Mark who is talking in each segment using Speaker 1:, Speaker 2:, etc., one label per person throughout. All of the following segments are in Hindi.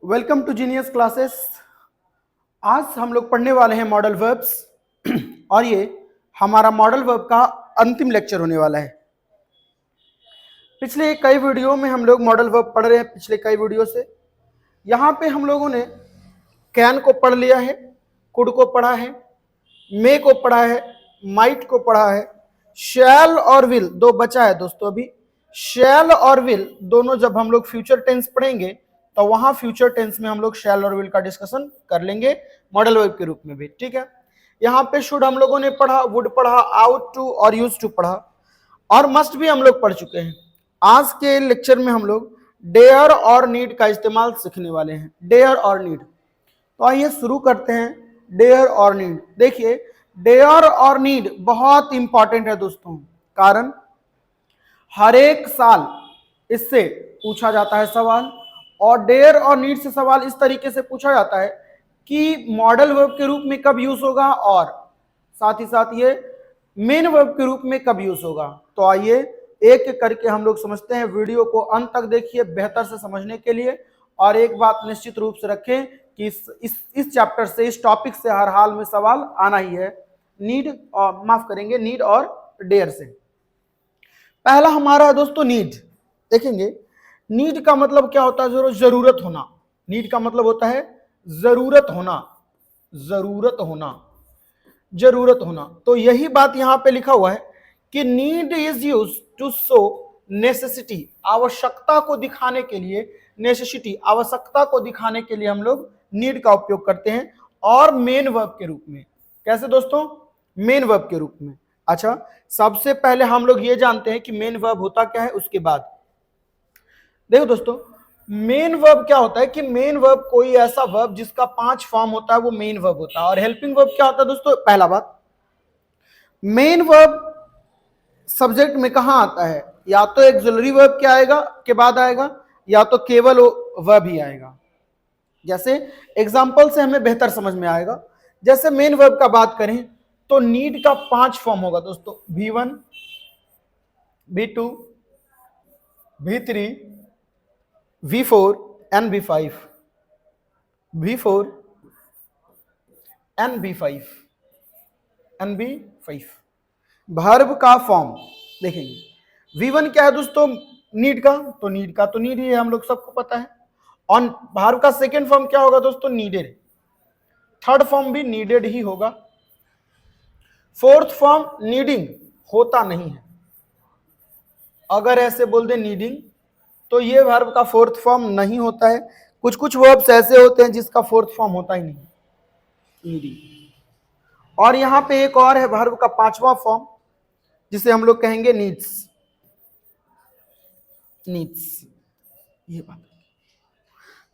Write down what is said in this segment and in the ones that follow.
Speaker 1: Welcome to genius classes. आज हम लोग पढ़ने वाले हैं मॉडल वर्ब्स और ये हमारा मॉडल वर्ब का अंतिम लेक्चर होने वाला है। पिछले कई वीडियो में हम लोग मॉडल वर्ब पढ़ रहे हैं। पिछले कई वीडियो से यहाँ पे हम लोगों ने कैन को पढ़ लिया है, कुड को पढ़ा है, मे को पढ़ा है, माइट को पढ़ा है, शैल और विल दो बचा है दोस्तों। अभी शैल और विल दोनों जब हम लोग फ्यूचर टेंस पढ़ेंगे तो वहां फ्यूचर टेंस में हम लोग शैल और विल का डिस्कशन कर लेंगे मॉडल वर्ब के रूप में भी। ठीक है, यहाँ पे शुड हम लोगों ने पढ़ा, वुड पढ़ा, आउट टू और यूज टू पढ़ा और मस्ट भी हम लोग पढ़ चुके हैं। आज के लेक्चर में हम लोग डेयर और नीड का इस्तेमाल सीखने वाले हैं। डेयर और नीड, तो आइए शुरू करते हैं। डेयर और नीड, देखिए डेयर और नीड बहुत इंपॉर्टेंट है दोस्तों, कारण हर एक साल इससे पूछा जाता है सवाल। और डेयर और नीड से सवाल इस तरीके से पूछा जाता है कि मॉडल वर्ब के रूप में कब यूज होगा और साथ ही साथ ये मेन वर्ब के रूप में कब यूज होगा। तो आइए एक एक करके हम लोग समझते हैं। वीडियो को अंत तक देखिए बेहतर से समझने के लिए। और एक बात निश्चित रूप से रखें कि इस चैप्टर से, इस टॉपिक से हर हाल में सवाल आना ही है। नीड और माफ करेंगे, नीड और डेयर से। पहला हमारा है दोस्तों नीड। देखेंगे नीड का मतलब क्या होता है? जरूरत होना। नीड का मतलब होता है जरूरत होना, जरूरत होना, जरूरत होना। तो यही बात यहां पे लिखा हुआ है कि need is use to show necessity, आवश्यकता को दिखाने के लिए, नेसेसिटी आवश्यकता को दिखाने के लिए हम लोग नीड का उपयोग करते हैं। और मेन वर्ब के रूप में। कैसे दोस्तों? मेन वर्ब के रूप में। अच्छा, सबसे पहले हम लोग ये जानते हैं कि मेन वर्ब होता क्या है, उसके बाद देखो दोस्तों मेन वर्ब क्या होता है कि मेन वर्ब कोई ऐसा वर्ब जिसका 5 फॉर्म होता है, वो मेन वर्ब होता है। और हेल्पिंग वर्ब क्या होता है दोस्तों? पहला बात, मेन वर्ब सब्जेक्ट में कहां आता है? या तो एक्सिलरी वर्ब के आएगा के बाद आएगा, या तो केवल वर्ब ही आएगा। जैसे एग्जांपल से हमें बेहतर समझ में आएगा। जैसे मेन वर्ब का बात करें तो नीड का 5 फॉर्म होगा दोस्तों, V1, V2, V3, V4 and V5, V4 and V5 and V5। Verb का फॉर्म देखेंगे। V1 क्या है दोस्तों? नीड का, तो नीड का तो नीड ही है, हम लोग सबको पता है। और वर्ब का सेकेंड फॉर्म क्या होगा दोस्तों? नीडेड। थर्ड फॉर्म भी नीडेड ही होगा। फोर्थ फॉर्म नीडिंग होता नहीं है। अगर ऐसे बोल दे नीडिंग तो ये वर्ब का फोर्थ फॉर्म नहीं होता है। कुछ कुछ वर्ब्स ऐसे होते हैं जिसका फोर्थ फॉर्म होता ही नहीं, नीडिंग। और यहां पे एक और है वर्ब का 5वां फॉर्म, जिसे हम लोग कहेंगे नीड्स। नीड्स, ये बात।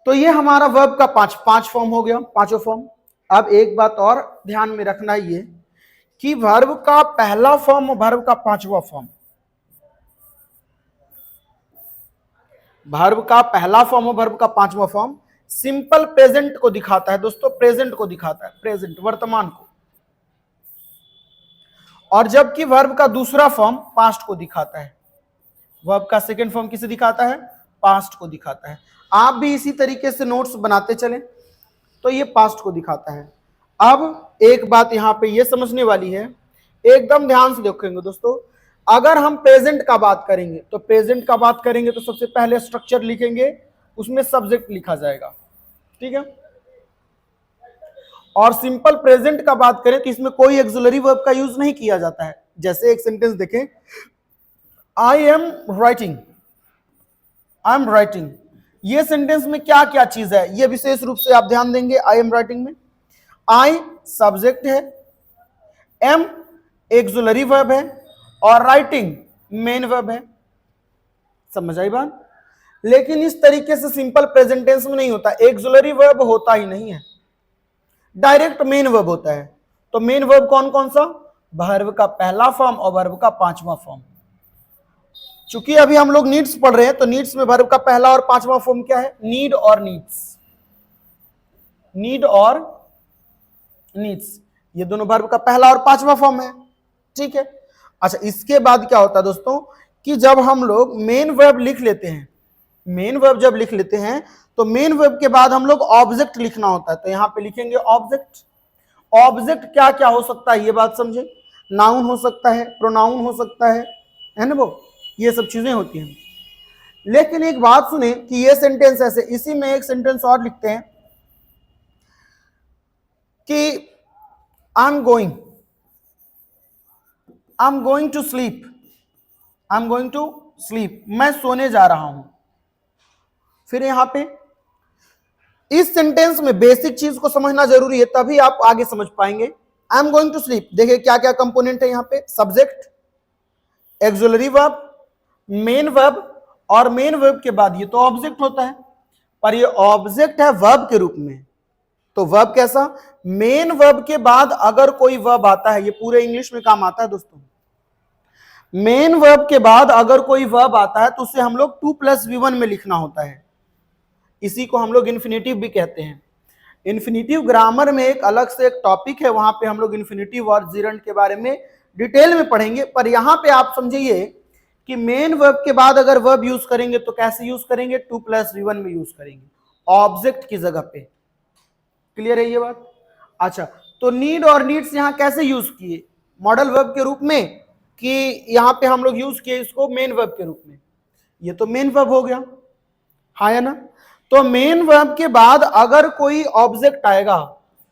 Speaker 1: तो ये हमारा वर्ब का पांच फॉर्म हो गया, पांचों फॉर्म। अब एक बात और ध्यान में रखना ये कि वर्ब का पहला फॉर्म और वर्ब का 5वां फॉर्म, वर्ब का पहला फॉर्म और वर्ब का 5वां फॉर्म सिंपल प्रेजेंट को दिखाता है दोस्तों, प्रेजेंट को दिखाता है, प्रेजेंट वर्तमान को। और जबकि वर्ब का दूसरा फॉर्म पास्ट को दिखाता है। वर्ब का सेकंड फॉर्म किसे दिखाता है? पास्ट को दिखाता है। आप भी इसी तरीके से नोट्स बनाते चलें तो ये पास्ट को दिखाता है। अब एक बात यहां पे ये समझने वाली है, एकदम ध्यान से देखेंगे दोस्तों। अगर हम प्रेजेंट का बात करेंगे तो प्रेजेंट का बात करेंगे तो सबसे पहले स्ट्रक्चर लिखेंगे, उसमें सब्जेक्ट लिखा जाएगा। ठीक है। और सिंपल प्रेजेंट का बात करें तो इसमें कोई एक्सिलरी वर्ब का यूज नहीं किया जाता है। जैसे एक सेंटेंस देखें, I am writing, I am writing. ये सेंटेंस में क्या क्या चीज है ये विशेष रूप से आप ध्यान देंगे। आई एम राइटिंग में आई सब्जेक्ट है, एम एक्सिलरी वर्ब है और राइटिंग मेन वर्ब है। समझ आई बात? लेकिन इस तरीके से सिंपल प्रेजेंट टेंस में नहीं होता, एक्सिलरी वर्ब होता ही नहीं है, डायरेक्ट मेन वर्ब होता है। तो मेन वर्ब कौन कौन सा? वर्ब का पहला फॉर्म और वर्ब का 5वां फॉर्म। चूंकि अभी हम लोग नीड्स पढ़ रहे हैं तो नीड्स में वर्ब का पहला और 5वां फॉर्म क्या है? नीड और नीड्स। नीड और नीड्स, ये दोनों वर्ब का पहला और 5वां फॉर्म है। ठीक है। अच्छा, इसके बाद क्या होता है दोस्तों कि जब हम लोग मेन वर्ब लिख लेते हैं, मेन वर्ब जब लिख लेते हैं तो मेन वर्ब के बाद हम लोग ऑब्जेक्ट लिखना होता है, तो यहां पे लिखेंगे ऑब्जेक्ट। ऑब्जेक्ट क्या क्या हो सकता है ये बात समझे, नाउन हो सकता है, प्रोनाउन हो सकता है ना वो, ये सब चीजें होती हैं। लेकिन एक बात सुने कि ये सेंटेंस ऐसे, इसी में एक सेंटेंस और लिखते हैं कि I am going to sleep, I am going to sleep, मैं सोने जा रहा हूं। फिर यहां पे इस सेंटेंस में बेसिक चीज को समझना जरूरी है, तभी आप आगे समझ पाएंगे। I am going to sleep, देखिए क्या क्या कंपोनेंट है यहां पे, subject, auxiliary verb, main verb, और मेन वर्ब के बाद ये तो ऑब्जेक्ट होता है, पर ये ऑब्जेक्ट है वर्ब के रूप में। तो वर्ब कैसा, मेन वर्ब के बाद अगर कोई वर्ब आता है, ये पूरे इंग्लिश में काम आता है दोस्तों, मेन वर्ब के बाद अगर कोई वर्ब आता है तो उसे हम लोग 2+V1 में लिखना होता है। इसी को हम लोग इन्फिनेटिव भी कहते हैं। इन्फिनेटिव ग्रामर में एक अलग से एक टॉपिक है, वहां पे हम लोग इन्फिनेटिव और जिरंड के बारे में डिटेल में पढ़ेंगे, पर यहां पे आप समझिए कि मेन वर्ब के बाद अगर वर्ब यूज करेंगे तो कैसे यूज करेंगे, 2+V1 में यूज करेंगे, ऑब्जेक्ट की जगह पे। क्लियर है ये बात? अच्छा, तो नीड और नीड्स यहां कैसे यूज किए, मॉडल वर्ब के रूप में, कि यहां पे हम लोग यूज किए इसको मेन वर्ब के रूप में। ये तो मेन वर्ब हो गया, हाँ या ना? तो मेन वर्ब के बाद अगर कोई ऑब्जेक्ट आएगा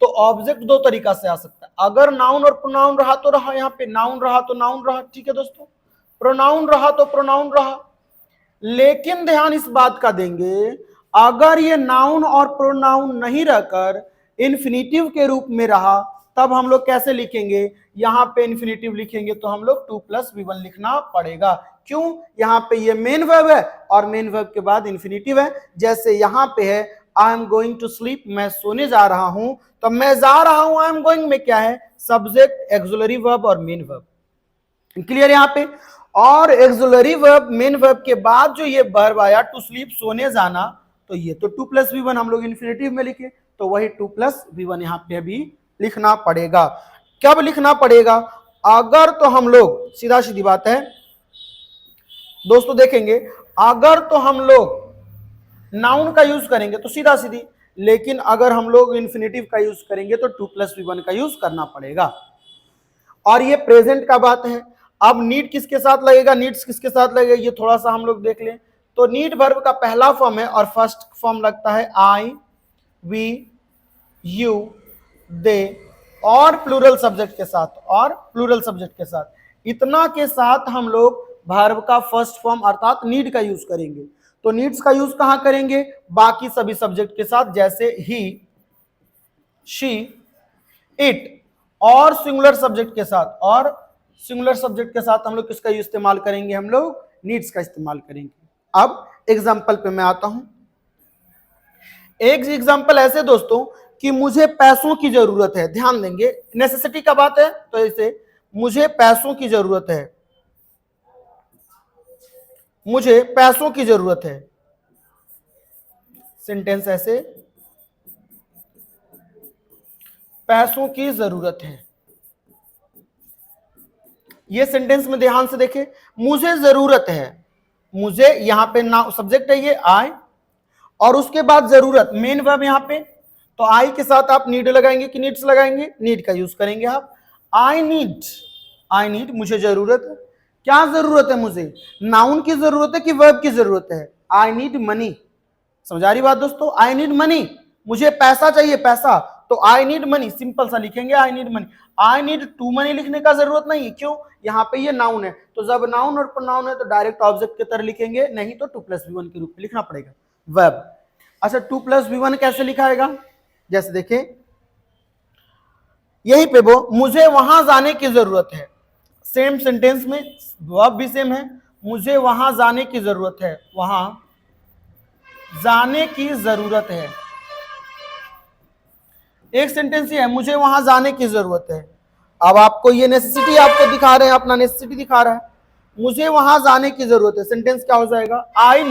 Speaker 1: तो ऑब्जेक्ट दो तरीका से आ सकता है, अगर नाउन और प्रोनाउन रहा तो रहा, यहां पे नाउन रहा तो नाउन रहा, ठीक है दोस्तों, प्रोनाउन रहा तो प्रोनाउन रहा। लेकिन ध्यान इस बात का देंगे, अगर ये नाउन और प्रोनाउन नहीं रहकर इन्फिनेटिव के रूप में रहा, तब हम लोग कैसे लिखेंगे, यहां पे इन्फिनेटिव लिखेंगे तो हम लोग 2+V1 लिखना पड़ेगा। क्यों, यहां पे ये मेन वर्ब है और मेन वर्ब के बाद इन्फिनेटिव है। जैसे यहां पे है I am going to sleep, मैं सोने जा रहा हूं, तो मैं जा रहा हूं आई एम गोइंग में क्या है, सब्जेक्ट, एक्सिलरी वर्ब और मेन वर्ब। क्लियर यहां पे? और एक्सिलरी वर्ब मेन वर्ब के बाद जो ये वर्ब आया टू स्लीप, सोने जाना, तो ये तो 2+V1 हम लोग इन्फिनेटिव में लिखे, तो वही 2+V1 यहां पे भी लिखना पड़ेगा। कब लिखना पड़ेगा, अगर तो हम लोग, सीधा सीधी बात है दोस्तों, देखेंगे अगर तो हम लोग नाउन का यूज करेंगे तो सीधा सीधी, लेकिन अगर हम लोग इन्फिनेटिव का यूज करेंगे तो 2+V1 का यूज करना पड़ेगा। और ये प्रेजेंट का बात है। अब नीड किसके साथ लगेगा, नीड्स किसके साथ लगेगा, ये थोड़ा सा हम लोग देख लें। तो नीड वर्ब का पहला फॉर्म है और फर्स्ट फॉर्म लगता है आई, वी, यू, दे, और प्लूरल सब्जेक्ट के साथ, और प्लूरल सब्जेक्ट के साथ, इतना के साथ हम लोग वर्ब का फर्स्ट फॉर्म अर्थात नीड का यूज करेंगे। तो नीड्स का यूज कहां करेंगे, बाकी सभी सब्जेक्ट के साथ, जैसे ही, शी, इट, और सिंगुलर सब्जेक्ट के साथ, और सिंगुलर सब्जेक्ट के साथ हम लोग किसका इस्तेमाल करेंगे, हम लोग नीड्स का इस्तेमाल करेंगे। अब एग्जाम्पल पे मैं आता हूं। एक एग्जाम्पल ऐसे दोस्तों कि मुझे पैसों की जरूरत है, ध्यान देंगे, नेसेसिटी का बात है, तो ऐसे मुझे पैसों की जरूरत है, मुझे पैसों की जरूरत है, सेंटेंस ऐसे, पैसों की जरूरत है। ये सेंटेंस में ध्यान से देखें, मुझे जरूरत है, मुझे यहां पे ना सब्जेक्ट है ये आई, और उसके बाद जरूरत मेन वर्ब यहां पे, तो आई के साथ आप नीड लगाएंगे कि नीड्स लगाएंगे, नीड का यूज करेंगे आप। आई नीड, मुझे जरूरत है, क्या जरूरत है मुझे, नाउन की जरूरत है कि वर्ब की जरूरत है, आई नीड मनी। समझ आ रही बात दोस्तों, आई नीड मनी, मुझे पैसा चाहिए, पैसा, तो आई नीड मनी, सिंपल सा लिखेंगे I need money. I need to money लिखने का जरूरत नहीं है, क्यों, यहाँ पे ये नाउन है, तो जब नाउन और प्रोनाउन है तो डायरेक्ट ऑब्जेक्ट की तरह लिखेंगे, नहीं तो 2+V1 के रूप में लिखना पड़ेगा वर्ब। अच्छा, 2+V1 कैसे लिखाएगा, जैसे देखें यही पे वो, मुझे वहां जाने की जरूरत है, सेम सेंटेंस में वर्ब भी सेम है, मुझे वहां जाने की जरूरत है, वहां जाने की जरूरत है। एक सेंटेंस ये है, मुझे वहां जाने की जरूरत है। अब आपको ये नेसेसिटी आपको दिखा रहे हैं, अपना नेसेसिटी दिखा रहा है, मुझे वहां जाने की जरूरत है, सेंटेंस क्या हो जाएगा, आई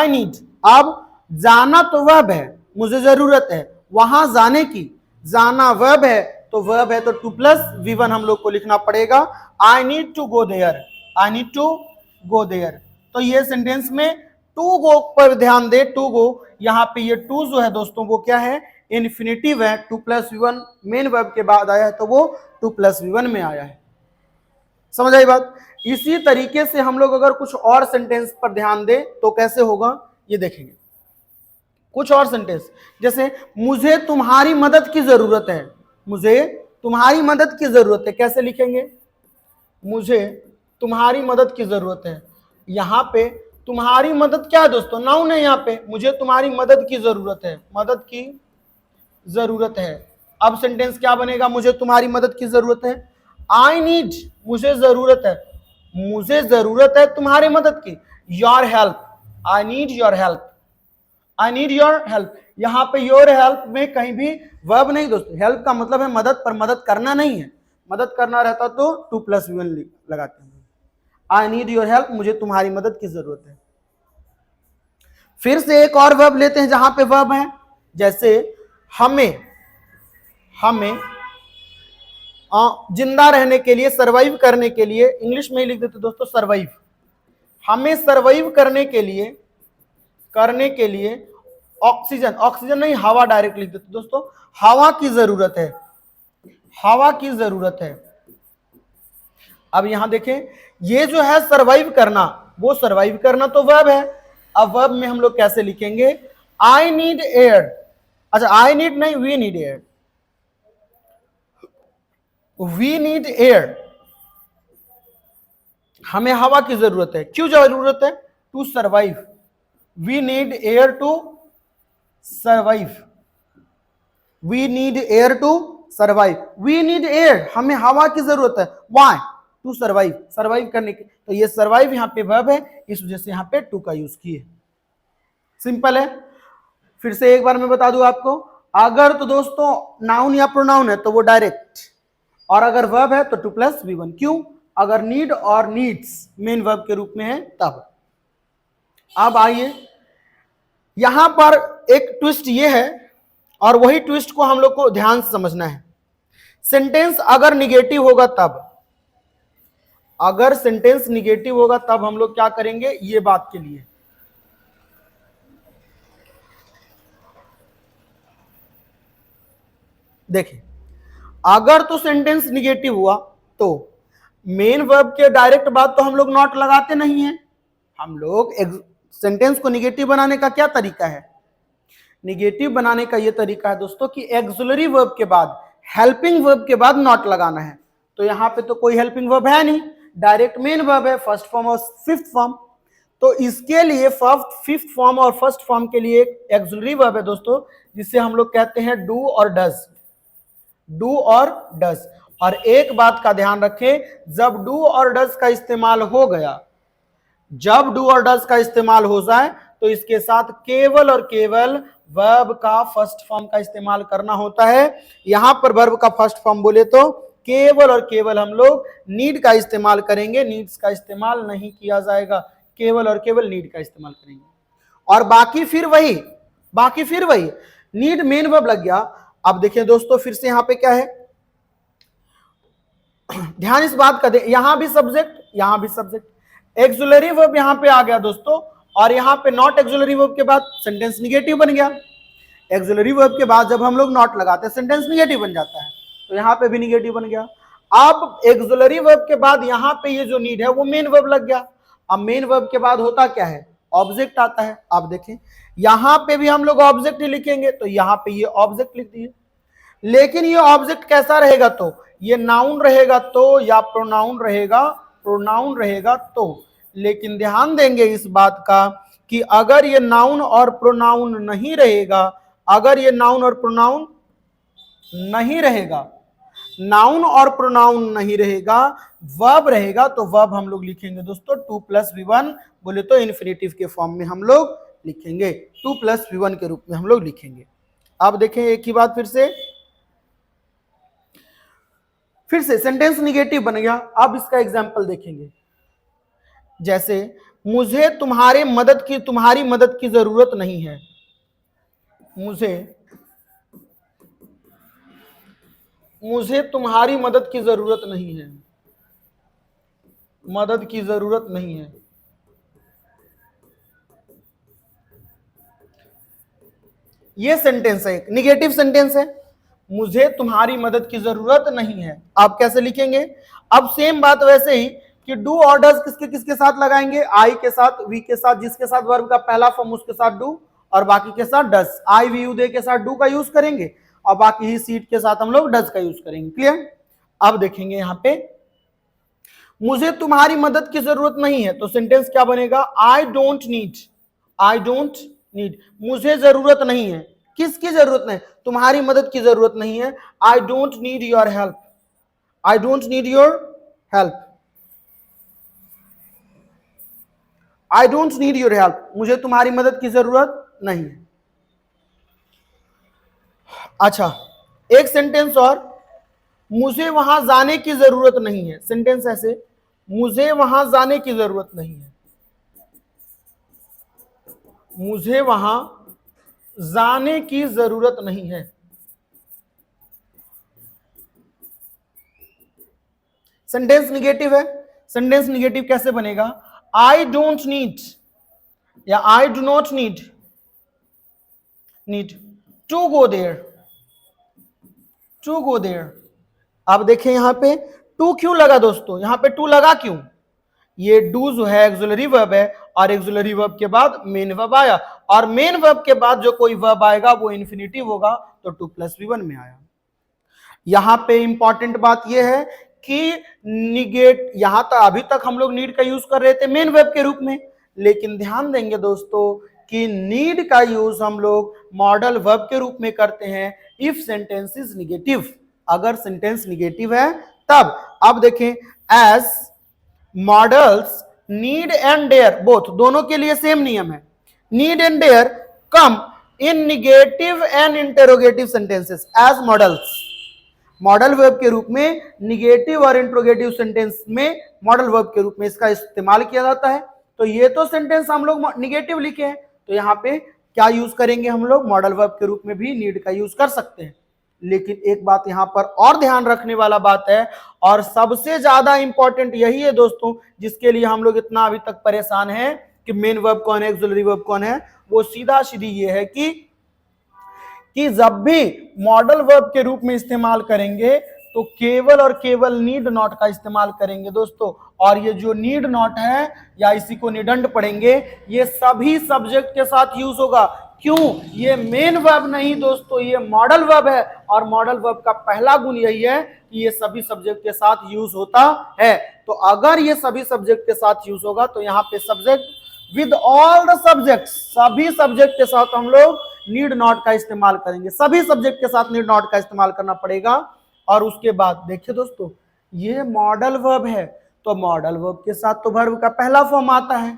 Speaker 1: नीड। अब जाना तो वर्ब है, मुझे जरूरत है, वहां जाने की, जाना वर्ब है, तो वर्ब है तो 2+V1 हम लोग को लिखना पड़ेगा, I need to go there, I need to go there. तो ये सेंटेंस में टू गो पर ध्यान दे, टू गो, यहाँ पे ये टू जो है दोस्तों वो क्या है, इन्फिनिटिव है, two plus V1 main verb के बाद आया है तो वो टू प्लस वी1 में आया है। समझ आई बात। इसी तरीके से हम लोग अगर कुछ और सेंटेंस पर ध्यान दें तो कैसे होगा ये देखेंगे। कुछ और सेंटेंस जैसे मुझे तुम्हारी मदद की जरूरत है, मुझे तुम्हारी मदद की जरूरत है, कैसे लिखेंगे, मुझे तुम्हारी मदद की जरूरत है। यहां पे तुम्हारी मदद क्या है दोस्तों, नाउन है, यहाँ पे मुझे तुम्हारी मदद की जरूरत है, मदद की जरूरत है। अब सेंटेंस क्या बनेगा, मुझे तुम्हारी मदद की जरूरत है, आई नीड, मुझे जरूरत है, मुझे जरूरत है तुम्हारी मदद की, your help, I need your help, I need your help. यहां पे योर हेल्प में कहीं भी वर्ब नहीं दोस्तों, हेल्प का मतलब है मदद, पर मदद करना नहीं है, मदद करना रहता तो टू प्लस वी1 लगाते हैं। आई नीड योर हेल्प, मुझे तुम्हारी मदद की जरूरत है। फिर से एक और वर्ब लेते हैं जहां पे वर्ब है, जैसे हमें, हमें जिंदा रहने के लिए, सर्वाइव करने के लिए, इंग्लिश में ही लिख देते दोस्तों सर्वाइव, हमें सर्वाइव करने के लिए ऑक्सीजन, ऑक्सीजन नहीं हवा डायरेक्ट लिख देते दोस्तों, हवा की जरूरत है, हवा की जरूरत है। अब यहां देखें ये जो है सर्वाइव करना, वो सर्वाइव करना तो वर्ब है। अब वर्ब में हम लोग कैसे लिखेंगे, आई नीड एयर, अच्छा आई नीड नहीं, we need air, we need air, हमें हवा की जरूरत है, क्यों जरूरत है, to survive, we need air to survive, we need air to survive, we need air, हमें हवा की जरूरत है, व्हाई, टू सर्वाइव, सर्वाइव करने के, तो ये सर्वाइव यहां पे वर्ब है, इस वजह से यहां पे टू का यूज किए। सिंपल है। फिर से एक बार मैं बता दूं आपको, अगर तो दोस्तों नाउन या प्रोनाउन है तो वो डायरेक्ट, और अगर वर्ब है तो टू प्लस वी1, क्यों, अगर नीड और नीड्स मेन वर्ब के रूप में है तब। अब आइए यहां पर एक ट्विस्ट ये है, और वही ट्विस्ट को हम लोग को ध्यान से समझना है। सेंटेंस अगर निगेटिव होगा तब, अगर सेंटेंस निगेटिव होगा तब हम लोग क्या करेंगे, ये बात के लिए देखिए, अगर तो सेंटेंस निगेटिव हुआ तो मेन वर्ब के डायरेक्ट बाद तो हम लोग नॉट लगाते नहीं है। हम लोग सेंटेंस को निगेटिव बनाने का क्या तरीका है, निगेटिव बनाने का यह तरीका है दोस्तों कि एक्सिलरी वर्ब के बाद, हेल्पिंग वर्ब के बाद नॉट लगाना है। तो यहां पे तो कोई हेल्पिंग वर्ब है नहीं, डायरेक्ट मेन वर्ब है, फर्स्ट फॉर्म और फिफ्थ फॉर्म। तो इसके लिए फिफ्थ फॉर्म और फर्स्ट फॉर्म के लिए एक्सिलरी वर्ब है दोस्तों, जिसे हम लोग कहते हैं डू और डज, डू और डज। और एक बात का ध्यान रखें, जब डू और डज का इस्तेमाल हो गया, जब डू और डज का इस्तेमाल हो जाए तो इसके साथ केवल और केवल वर्ब का फर्स्ट फॉर्म का इस्तेमाल करना होता है। यहां पर वर्ब का फर्स्ट फॉर्म बोले तो केवल और केवल हम लोग नीड का इस्तेमाल करेंगे, नीड्स का इस्तेमाल नहीं किया जाएगा, केवल और केवल नीड का इस्तेमाल करेंगे। और बाकी फिर वही नीड मेन वर्ब लग गया। अब देखिए दोस्तों फिर से यहां पे क्या है, ध्यान इस बात का दे, यहां भी सब्जेक्ट, यहां भी सब्जेक्ट, एक्सिलरी वर्ब यहां पे आ गया दोस्तों, और यहां पे नॉट एक्सिलरी वर्ब के बाद सेंटेंस निगेटिव बन गया। एक्सिलरी वर्ब के बाद जब हम लोग नॉट लगाते हैं सेंटेंस निगेटिव बन जाता है, तो यहां पे भी निगेटिव बन गया। अब एक्सिलरी वर्ब के बाद यहां पे ये जो नीड है वो मेन वर्ब लग गया। अब मेन वर्ब के बाद होता क्या है, ऑब्जेक्ट आता है। आप देखें यहां पे भी हम लोग ऑब्जेक्ट ही लिखेंगे, तो यहां पे ये ऑब्जेक्ट लिख दिए, लेकिन ये ऑब्जेक्ट कैसा रहेगा, तो ये नाउन रहेगा तो या प्रोनाउन रहेगा, प्रोनाउन रहेगा तो। लेकिन ध्यान देंगे इस बात का कि अगर ये नाउन और प्रोनाउन नहीं रहेगा, अगर ये नाउन और प्रोनाउन नहीं रहेगा, नाउन और प्रोनाउन नहीं रहेगा, वर्ब रहेगा, तो वर्ब हम लोग लिखेंगे दोस्तों टू प्लस वी1, बोले तो इन्फिनेटिव के फॉर्म में हम लोग लिखेंगे, टू प्लस वी1 के रूप में हम लोग लिखेंगे। अब देखें एक ही बात फिर से सेंटेंस निगेटिव बन गया। अब इसका एग्जांपल देखेंगे, जैसे मुझे तुम्हारी मदद की जरूरत नहीं है, मुझे तुम्हारी मदद की जरूरत नहीं है, मदद की जरूरत नहीं है। ये सेंटेंस है, एक निगेटिव सेंटेंस है, मुझे तुम्हारी मदद की जरूरत नहीं है। आप कैसे लिखेंगे? अब सेम बात वैसे ही कि डू और डज किसके किसके साथ लगाएंगे? आई के साथ, वी के साथ, जिसके साथ वर्ब का पहला फॉर्म उसके साथ डू और बाकी के साथ does. I we you they के साथ डू का यूज करेंगे और बाकी ही सीट के साथ हम लोग डज का यूज करेंगे। क्लियर? अब देखेंगे यहां पे मुझे तुम्हारी मदद की जरूरत नहीं है, तो सेंटेंस क्या बनेगा? I don't need, I don't need, मुझे जरूरत नहीं है। किसकी जरूरत नहीं? तुम्हारी मदद की जरूरत नहीं है। आई don't need your help, I don't need your help, I don't need your help, मुझे तुम्हारी मदद की जरूरत नहीं है। अच्छा, एक सेंटेंस और, मुझे वहां जाने की जरूरत नहीं है। सेंटेंस ऐसे, मुझे वहां जाने की जरूरत नहीं है, मुझे वहां जाने की जरूरत नहीं है। सेंटेंस निगेटिव है। सेंटेंस निगेटिव कैसे बनेगा? आई डोंट नीड या I do not need to go there, to go there. अब देखें यहां पे टू क्यों लगा दोस्तों? यहां पे टू लगा क्यों? ये डू जो है एक्सुलरी वर्ब है और एक्सुलरी वर्ब के बाद मेन वर्ब आया और मेन वर्ब के बाद जो कोई वर्ब आएगा वो इन्फिनिटिव होगा, तो टू प्लस V1 में आया। यहां पे इंपॉर्टेंट बात यह है कि निगेट, यहां तक अभी तक हम लोग नीड का यूज कर रहे थे मेन वर्ब के रूप में, लेकिन ध्यान देंगे दोस्तों कि नीड का यूज हम लोग मॉडल वर्ब के रूप में करते हैं इफ सेंटेंस इज निगेटिव, अगर सेंटेंस निगेटिव है तब। अब देखें, as modals need and dare both, दोनों के लिए सेम नियम है। Need and dare come in negative and interrogative sentences as modals. Modal verb के रूप में निगेटिव और इंट्रोगेटिव सेंटेंस में मॉडल वर्ब के रूप में इसका इस्तेमाल किया जाता है। तो ये तो सेंटेंस हम लोग निगेटिव लिखे हैं, तो यहां पे क्या यूज करेंगे हम लोग? मॉडल वर्ब के रूप में भी नीड का यूज कर सकते हैं। लेकिन एक बात यहां पर और ध्यान रखने वाला बात है, और सबसे ज्यादा इंपॉर्टेंट यही है दोस्तों, जिसके लिए हम लोग इतना अभी तक परेशान हैं कि मेन वर्ब कौन है, ऑक्सिलरी वर्ब कौन है, वो सीधा सीधी ये है कि जब भी मॉडल वर्ब के रूप में इस्तेमाल करेंगे तो केवल और केवल नीड नॉट का इस्तेमाल करेंगे दोस्तों। और ये जो नीड नॉट है या इसी को निडंट पढ़ेंगे, ये सभी सब्जेक्ट के साथ यूज होगा। क्यों? ये मेन वर्ब नहीं दोस्तों, ये मॉडल वर्ब है और मॉडल वर्ब का पहला गुण यही है कि ये सभी सब्जेक्ट के साथ यूज होता है। तो अगर ये सभी सब्जेक्ट के साथ यूज होगा तो यहाँ पे subject with all the subject, सभी सब्जेक्ट के साथ हम लोग नीड नॉट का इस्तेमाल करेंगे, सभी सब्जेक्ट के साथ नीड नॉट का इस्तेमाल करना पड़ेगा। और उसके बाद देखिए दोस्तों, ये मॉडल वर्ब है, तो मॉडल वर्ब के साथ तो वर्ब का पहला फॉर्म आता है।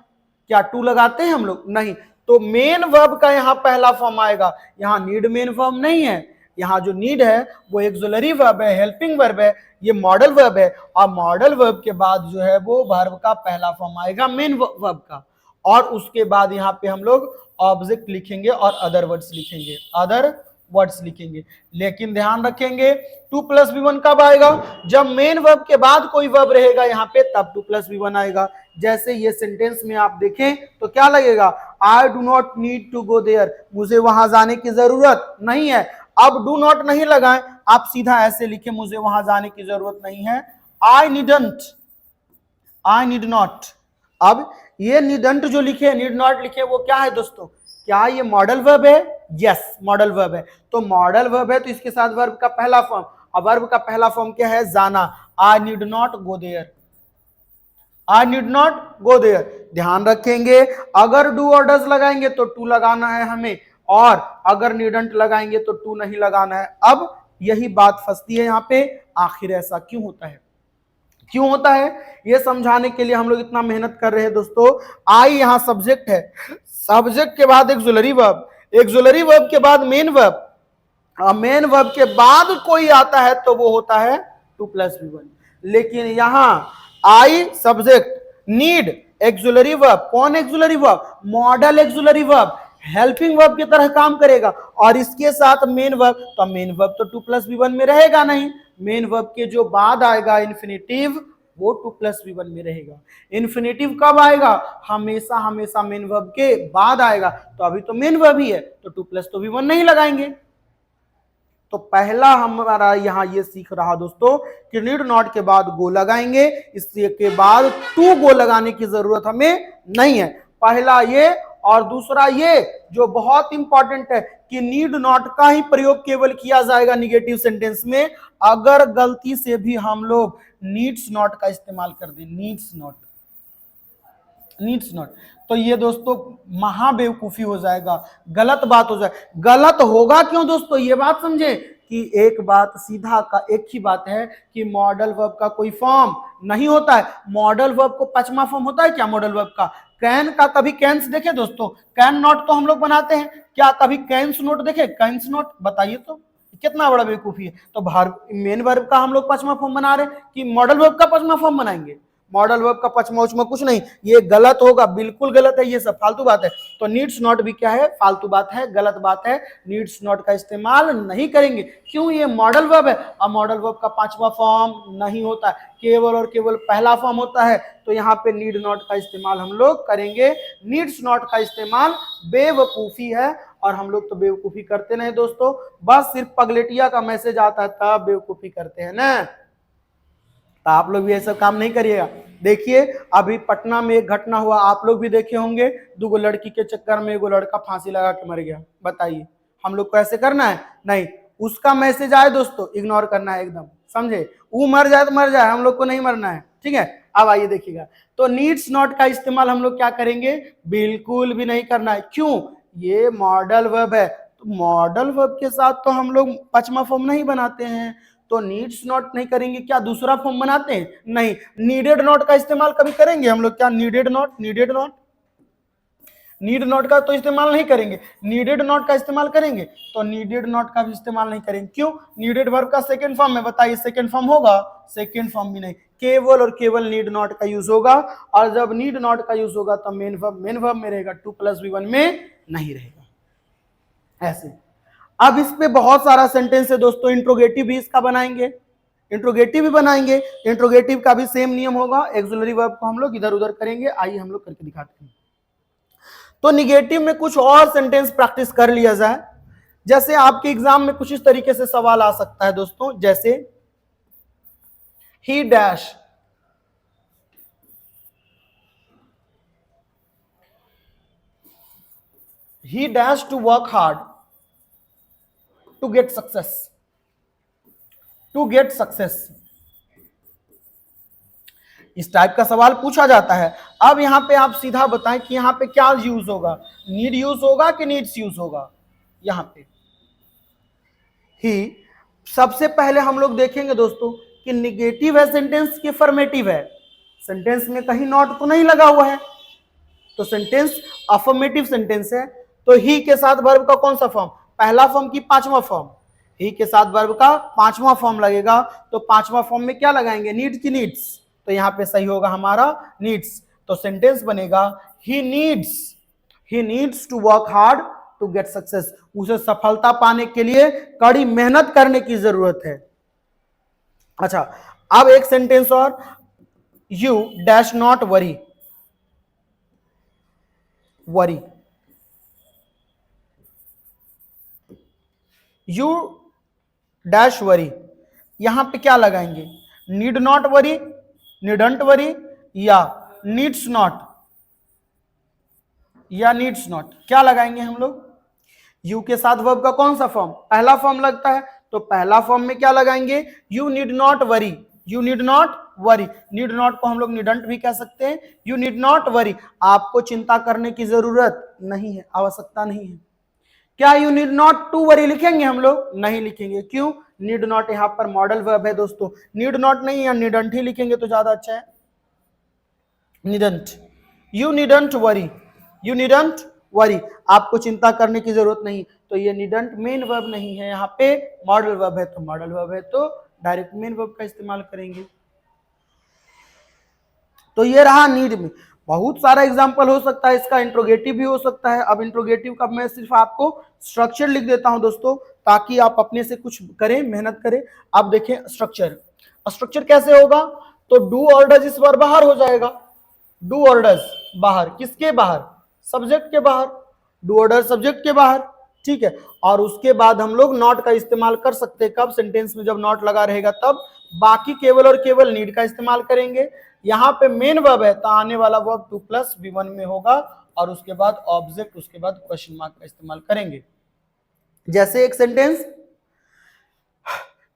Speaker 1: क्या टू लगाते हैं हम लोग? नहीं। तो मेन वर्ब का यहाँ पहला फॉर्म आएगा। यहाँ नीड मेन वर्ब नहीं है, यहाँ जो नीड है वो एक्सुलरी वर्ब है, हेल्पिंग वर्ब है, ये मॉडल वर्ब है। और मॉडल वर्ब के बाद जो है वो वर्ब का पहला फॉर्म आएगा मेन वर्ब का, और उसके बाद यहाँ पे हम लोग ऑब्जेक्ट लिखेंगे और अदर वर्ड्स लिखेंगे, अदर वर्ड्स लिखेंगे। लेकिन ध्यान रखेंगे 2 + V1 कब आएगा? जब मेन वर्ब के बाद कोई वर्ब रहेगा यहाँ पे, तब 2 + V1 आएगा। जैसे ये सेंटेंस में आप देखें तो क्या लगेगा? I do not need to go there, मुझे वहां जाने की जरूरत नहीं है। अब डू नॉट नहीं लगाएं, आप सीधा ऐसे लिखे, मुझे वहां जाने की जरूरत नहीं है। आई नीडंट, आई नीड नॉट। अब ये नीडंट जो लिखे, नीड नॉट लिखे, वो क्या है दोस्तों? क्या ये मॉडल वर्ब है? यस, मॉडल वर्ब है। तो मॉडल वर्ब है तो इसके साथ वर्ब का पहला फॉर्म, और वर्ब का पहला फॉर्म क्या है? जाना। I need not go there, I need not go there. ध्यान रखेंगे, अगर डू और डज लगाएंगे तो टू लगाना है हमें, और अगर नीडंट लगाएंगे तो टू नहीं लगाना है। अब यही बात फंसती है यहाँ पे, आखिर ऐसा क्यों होता है? क्यों होता है ये समझाने के लिए हम लोग इतना मेहनत कर रहे हैं दोस्तों। आई यहाँ सब्जेक्ट है, सब्जेक्ट के बाद एक्सुलरी वर्ब, एक्सुलरी वर्ब के बाद मेन वर्ब, मेन वर्ब के बाद कोई आता है तो वो होता है 2 + V1। लेकिन यहां I subject, need auxiliary verb, कौन auxiliary verb? Modal auxiliary verb, helping verb की तरह काम करेगा, और इसके साथ मेन वर्ब, तो मेन वर्ब तो 2 + V1 में रहेगा नहीं। मेन वर्ब के जो बाद आएगा इन्फिनिटिव, वो 2+V1 में रहेगा। इन्फिनेटिव कब आएगा? हमेशा हमेशा मेन वर्ब के बाद आएगा। तो अभी तो मेन वर्ब ही है, तो 2+ तो V1 नहीं लगाएंगे। तो पहला हमारा यहाँ ये सीख रहा दोस्तों कि नीड नॉट के बाद गो लगाएंगे, इसके बाद टू गो लगाने की जरूरत हमें नहीं है। पहला ये, और दूसरा ये जो बहुत इंपॉर्टेंट है कि नीड नॉट का ही प्रयोग केवल किया जाएगा निगेटिव सेंटेंस में अगर गलती से भी हम लोग नीड्स नॉट का इस्तेमाल कर दें। नीड्स नॉट तो ये दोस्तों महाबेवकूफी हो जाएगा, गलत बात हो जाए। गलत होगा क्यों दोस्तों? ये बात समझे कि एक बात सीधा का एक ही बात है कि मॉडल वर्ब का कोई फॉर्म नहीं होता है। मॉडल वर्ब को 5वां फॉर्म होता है क्या मॉडल वर्ब का? कैन का कभी कैंस देखे दोस्तों? कैन नॉट तो हम लोग बनाते हैं, क्या कभी कैंस नोट देखे? कैंस नॉट बताइए तो कितना बड़ा बेवकूफी है। तो मेन वर्ब का हम लोग 5वां फॉर्म बना रहे कि मॉडल वर्ब का 5वां फॉर्म बनाएंगे? मॉडल वर्ब का 5वां कुछ नहीं, ये गलत होगा, बिल्कुल गलत है, ये सब फालतू बात है। तो नीड्स नॉट भी क्या है? फालतू बात है, गलत बात है। नीड्स नॉट का इस्तेमाल नहीं करेंगे। क्यों? ये मॉडल वर्ब है और मॉडल वर्ब का 5वां फॉर्म नहीं होता, केवल और केवल पहला फॉर्म होता है। तो यहाँ पे नीड नॉट का इस्तेमाल हम लोग करेंगे। नीड्स नॉट का इस्तेमाल बेवकूफी है और हम लोग तो बेवकूफी करते नहीं दोस्तों, बस सिर्फ पगलेटिया का मैसेज आता है तब बेवकूफी करते हैं ना। तो आप लोग भी ऐसा काम नहीं करिएगा। देखिए अभी पटना में एक घटना हुआ, आप लोग भी देखे होंगे, 2 लड़की के चक्कर में 1 लड़का फांसी लगा के मर गया। बताइए हम लोग को ऐसे करना है? नहीं। उसका मैसेज आए दोस्तों इग्नोर करना है एकदम, समझे? वो मर जाए तो मर जाए, हम लोग को नहीं मरना है, ठीक है। अब आइए देखिएगा, तो नीड्स नॉट का इस्तेमाल हम लोग क्या करेंगे? बिल्कुल भी नहीं करना है। क्यों? ये मॉडल वर्ब है, तो मॉडल वर्ब के साथ तो हम लोग 5वां फॉर्म नहीं बनाते हैं, तो नीड्स नॉट नहीं करेंगे। क्या दूसरा फॉर्म बनाते हैं? नहीं। नीडेड नॉट का इस्तेमाल कभी करेंगे हम लोग? क्या नीड नॉट का तो इस्तेमाल नहीं करेंगे। नीडेड नॉट का इस्तेमाल करेंगे, तो नीडेड नॉट का भी इस्तेमाल नहीं करेंगे। क्यों? नीडेड वर्ब का सेकंड फॉर्म है, बताइए सेकंड फॉर्म होगा? सेकंड फॉर्म भी नहीं, केवल और केवल नीड नॉट का यूज होगा। और जब नीड नॉट का यूज होगा तो मेन वर्ब में रहेगा, 2+V1 में नहीं रहेगा। ऐसे अब इस पे बहुत सारा सेंटेंस है दोस्तों, इंट्रोगेटिव भी इसका बनाएंगे, इंट्रोगेटिव भी बनाएंगे। इंट्रोगेटिव का भी सेम नियम होगा, एक्सिलरी वर्ब को हम लोग इधर उधर करेंगे। आइए हम लोग करके दिखाते हैं। तो निगेटिव में कुछ और सेंटेंस प्रैक्टिस कर लिया जाए। जैसे आपके एग्जाम में कुछ इस तरीके से सवाल आ सकता है दोस्तों, जैसे ही dash to work hard to get success. इस टाइप का सवाल पूछा जाता है। अब यहां पे आप सीधा बताएं कि यहां पे क्या यूज होगा? नीड यूज होगा कि नीड्स यूज होगा? यहां पे ही सबसे पहले हम लोग देखेंगे दोस्तों कि निगेटिव है सेंटेंस की अफर्मेटिव है। सेंटेंस में कहीं नॉट तो नहीं लगा हुआ है, तो सेंटेंस अफर्मेटिव सेंटेंस है। तो ही के साथ वर्ब का कौन सा फॉर्म? पहला फॉर्म की 5वां फॉर्म? ही के साथ वर्ब का 5वां फॉर्म लगेगा। तो 5वां फॉर्म में क्या लगाएंगे? नीड की नीड्स। तो यहां पे सही होगा हमारा नीड्स। तो सेंटेंस बनेगा ही needs to work hard to get success. उसे सफलता पाने के लिए कड़ी मेहनत करने की जरूरत है। अच्छा, अब एक सेंटेंस और, you dash not worry. You dash worry, यहां पे क्या लगाएंगे? Need not worry, needn't worry, या नीड्स नॉट, क्या लगाएंगे हम लोग? यू के साथ वर्ब का कौन सा फॉर्म? पहला फॉर्म लगता है, तो पहला फॉर्म में क्या लगाएंगे? You need not worry. Need not को हम लोग नीडंट भी कह सकते हैं। यू नीड नॉट वरी, आपको चिंता करने की जरूरत नहीं है, आवश्यकता नहीं है। क्या you need not to worry लिखेंगे हम लोग? नहीं लिखेंगे। क्यों? नीड नॉट यहां पर मॉडल वर्ब है दोस्तों, नीड नॉट नहीं है, नीडंट ही लिखेंगे तो ज्यादा अच्छा है। नीडंट, यू नीडंट वरी, आपको चिंता करने की जरूरत नहीं। तो ये नीडंट मेन वर्ब नहीं है, यहाँ पे मॉडल वर्ब है। तो मॉडल वर्ब है तो डायरेक्ट मेन वर्ब का इस्तेमाल करेंगे। तो ये रहा नीड में। बहुत सारा एग्जांपल हो सकता है इसका, इंट्रोगेटिव भी हो सकता है। अब इंट्रोगेटिव का मैं सिर्फ आपको स्ट्रक्चर लिख देता हूं दोस्तों, ताकि आप अपने से कुछ करें, मेहनत करें। आप देखें स्ट्रक्चर कैसे होगा? तो डू और डज इस बार बाहर हो जाएगा। डू और डज बाहर, किसके बाहर? सब्जेक्ट के बाहर। डू और डज सब्जेक्ट के बाहर, ठीक है। और उसके बाद हम लोग नॉट का इस्तेमाल कर सकते हैं, कब? सेंटेंस में जब नॉट लगा रहेगा तब। बाकी केवल और केवल नीड का इस्तेमाल करेंगे। यहाँ पे मेन वर्ब है तो आने वाला वर्ब टू प्लस V1 में होगा, और उसके बाद ऑब्जेक्ट, उसके बाद क्वेश्चन मार्क का इस्तेमाल करेंगे। जैसे एक सेंटेंस,